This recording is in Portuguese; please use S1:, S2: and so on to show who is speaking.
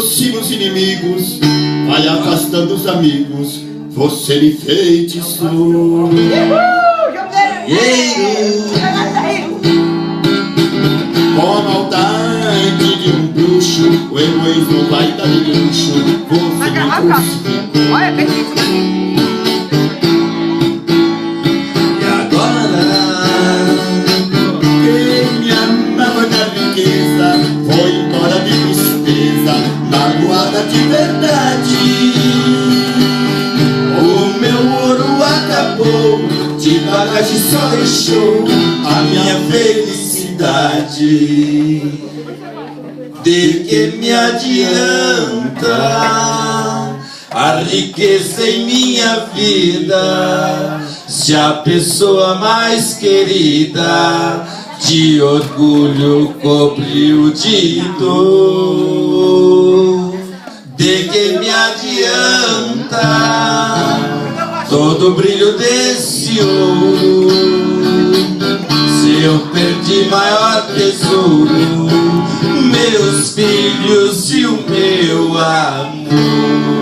S1: aproxima os inimigos, vai afastando os amigos, você me feitiçou. Com a maldade de um bruxo, o egoísmo vai dar de luxo, você me crucificou.
S2: Olha, perfeito pra mim.
S1: E agora, quem me amava na riqueza foi embora de tristeza, magoada de verdade. O meu ouro acabou, de bagagem só deixou a minha felicidade. De que me adianta a riqueza em minha vida, se a pessoa mais querida de orgulho cobriu de dor? De que me adianta todo o brilho desse ouro, se eu perdi maior tesouro, meus filhos e o meu amor?